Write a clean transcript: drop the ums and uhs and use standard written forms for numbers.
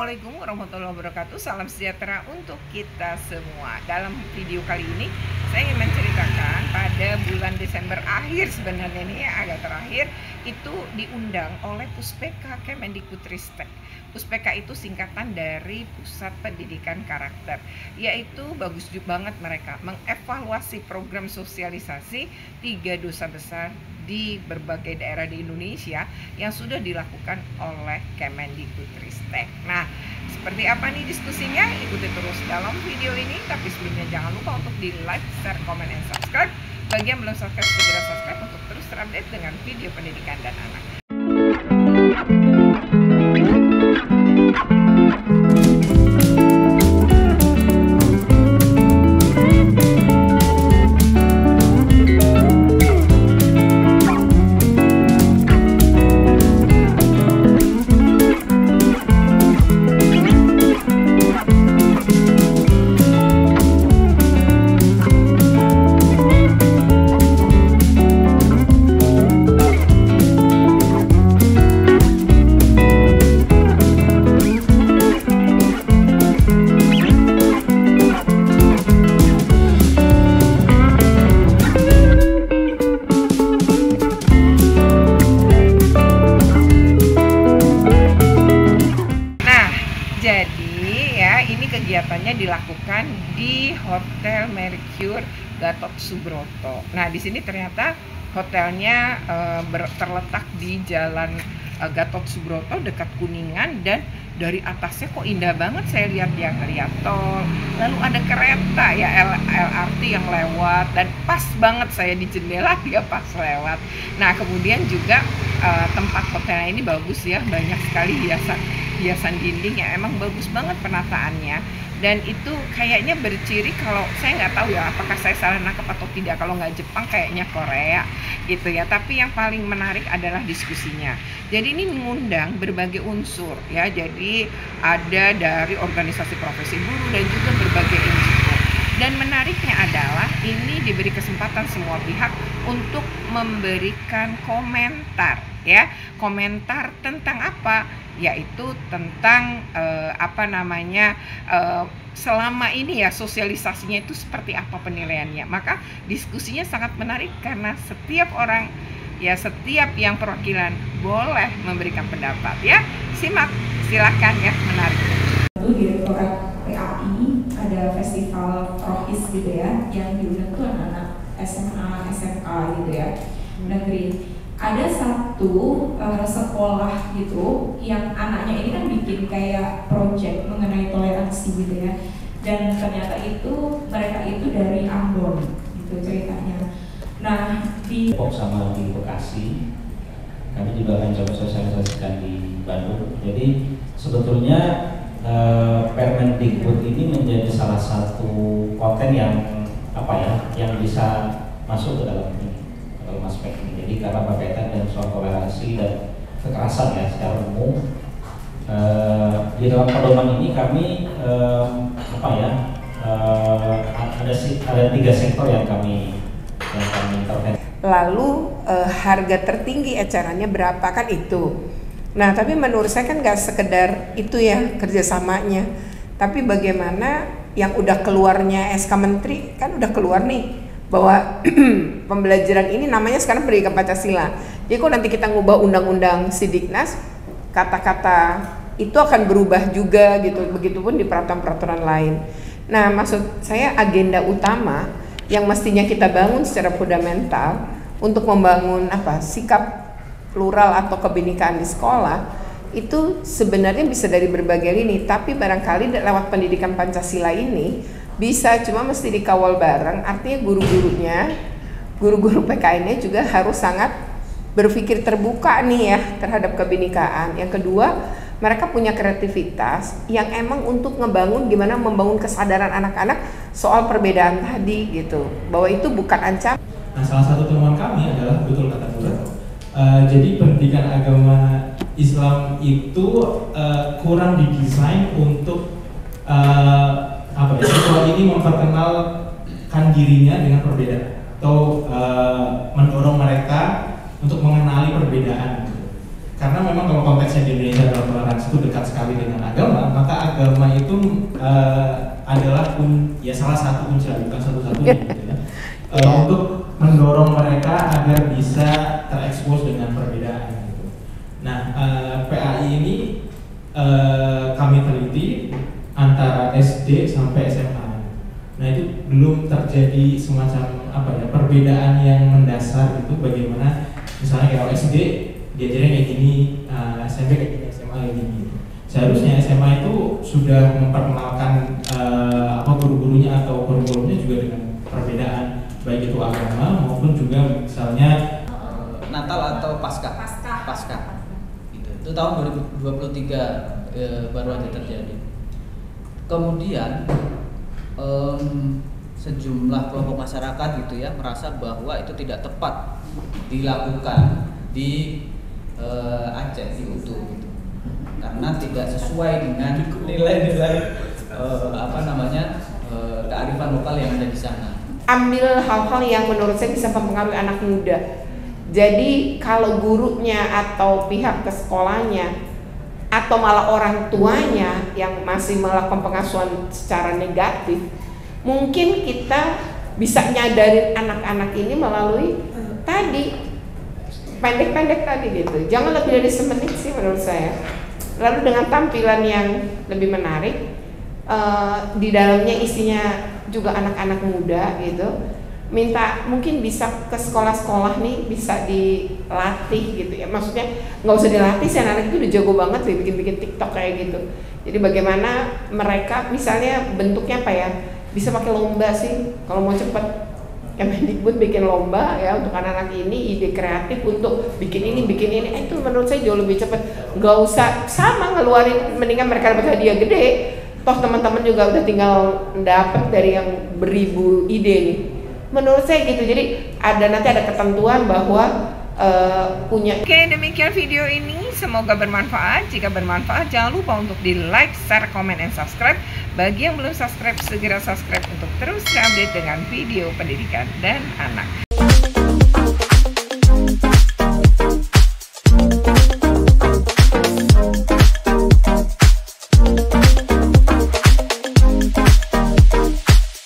Assalamualaikum warahmatullahi wabarakatuh. Salam sejahtera untuk kita semua. Dalam video kali ini saya ingin menceritakan pada bulan Desember akhir, sebenarnya ini agak terakhir, itu diundang oleh Puspeka Kemendikbudristek. Puspeka itu singkatan dari Pusat Pendidikan Karakter, yaitu bagus banget mereka mengevaluasi program sosialisasi 3 dosa besar di berbagai daerah di Indonesia yang sudah dilakukan oleh Kemendikbudristek. Nah, seperti apa nih diskusinya? Ikuti terus dalam video ini. Tapi sebelumnya jangan lupa untuk di like, share, comment, and subscribe. Bagi yang belum subscribe, segera subscribe untuk terus terupdate dengan video pendidikan dan anak. Jadi ya, ini kegiatannya dilakukan di Hotel Mercure Gatot Subroto. Nah, di sini ternyata hotelnya terletak di Jalan Gatot Subroto dekat Kuningan, dan dari atasnya kok indah banget. Saya lihat tol, lalu ada kereta ya LRT yang lewat, dan pas banget saya di jendela dia pas lewat. Nah, kemudian juga tempat hotelnya ini bagus ya, banyak sekali hiasan dinding yang emang bagus banget penataannya, dan itu kayaknya berciri, kalau saya nggak tahu ya apakah saya salah nangkep atau tidak, kalau nggak Jepang kayaknya Korea gitu ya. Tapi yang paling menarik adalah diskusinya. Jadi ini mengundang berbagai unsur ya, jadi ada dari organisasi profesi guru dan juga berbagai NGO. Dan menariknya adalah ini diberi kesempatan semua pihak untuk memberikan komentar ya, komentar tentang apa? Yaitu tentang selama ini ya sosialisasinya itu seperti apa penilaiannya. Maka diskusinya sangat menarik karena setiap orang ya, setiap yang perwakilan boleh memberikan pendapat ya. Simak, silakan ya, menarik. Itu Direktorat PAI ada festival Rohis gitu ya, yang diundang tuh anak-anak SMA, SMK gitu ya, negeri. Ada satu sekolah gitu yang anaknya ini kan bikin kayak project mengenai toleransi gitu ya, dan ternyata itu mereka itu dari Ambon gitu ceritanya. Nah, di Depok sama di Bekasi, kami juga akan coba sosialisasikan di Bandung. Jadi sebetulnya Permendikbud ini menjadi salah satu konten yang yang bisa masuk ke dalam aspek ini. Jadi karena berkaitan dengan soal toleransi dan kekerasan ya secara umum, di dalam pedoman ini kami ada 3 sektor yang kami intervensi. Lalu harga tertinggi acaranya berapa kan itu. Nah, tapi menurut saya kan nggak sekedar itu ya kerjasamanya, tapi bagaimana yang udah keluarnya SK Menteri kan udah keluar nih bahwa pembelajaran ini namanya sekarang pendidikan Pancasila. Jadi kalau nanti kita ngubah undang-undang Sidiknas, kata-kata itu akan berubah juga gitu, begitupun di peraturan-peraturan lain. Nah, maksud saya agenda utama yang mestinya kita bangun secara fundamental untuk membangun sikap plural atau kebinekaan di sekolah, itu sebenarnya bisa dari berbagai lini, tapi barangkali lewat pendidikan Pancasila ini bisa, cuma mesti dikawal bareng. Artinya guru-guru PKN-nya juga harus sangat berpikir terbuka nih ya terhadap kebinekaan. Yang kedua, mereka punya kreativitas yang emang untuk gimana membangun kesadaran anak-anak soal perbedaan tadi gitu, bahwa itu bukan ancaman. Nah, salah satu temuan kami adalah, betul kata Bulan, jadi pendidikan agama Islam itu kurang didesain untuk siswa ini memperkenalkan dirinya dengan perbedaan atau mendorong mereka untuk mengenali perbedaan. karena memang kalau konteksnya di Indonesia dalam toleransi itu dekat sekali dengan agama, maka agama itu adalah ya salah satu kunci, bukan satu-satunya gitu ya, untuk mendorong mereka agar bisa terekspos dengan perbedaan gitu. Nah, PAI ini kami teliti antara SD sampai SMA. Nah, itu belum terjadi semacam perbedaan yang mendasar itu, bagaimana misalnya kalau SD diajarin kayak gini, SMP kayak gini, SMA kayak gini. Seharusnya SMA itu sudah memperkenalkan guru-gurunya atau kurikulumnya juga dengan perbedaan, baik itu agama maupun juga misalnya Natal atau Paskah. Gitu. Itu tahun 2023 baru aja terjadi. Kemudian sejumlah kelompok masyarakat gitu ya merasa bahwa itu tidak tepat dilakukan di Aceh, di Utu gitu. Karena tidak sesuai dengan nilai-nilai kearifan lokal yang ada di sana. Ambil hal-hal yang menurut saya bisa mempengaruhi anak muda. Jadi kalau gurunya atau pihak ke sekolahnya atau malah orang tuanya yang masih melakukan pengasuhan secara negatif, mungkin kita bisa nyadarin anak-anak ini melalui tadi pendek-pendek tadi gitu. Jangan lebih dari semenit sih menurut saya. Lalu dengan tampilan yang lebih menarik, di dalamnya isinya juga anak-anak muda gitu. Minta mungkin bisa ke sekolah-sekolah nih, bisa dilatih gitu ya. Maksudnya nggak usah dilatih sih, anak-anak itu udah jago banget sih bikin-bikin TikTok kayak gitu. Jadi bagaimana mereka misalnya bentuknya apa ya, bisa pakai lomba sih kalau mau cepet. Kemendikbud bikin lomba ya untuk anak-anak ini, ide kreatif untuk bikin ini itu menurut saya jauh lebih cepet. Nggak usah sama ngeluarin, mendingan mereka dapat hadiah gede. Toh teman-teman juga udah tinggal dapat dari yang beribu ide nih. Menurut saya gitu. Jadi nanti ada ketentuan bahwa punya. Oke, demikian video ini, semoga bermanfaat. Jika bermanfaat jangan lupa untuk di like, share, comment, and subscribe. Bagi yang belum subscribe, segera subscribe untuk terus terupdate dengan video pendidikan dan anak.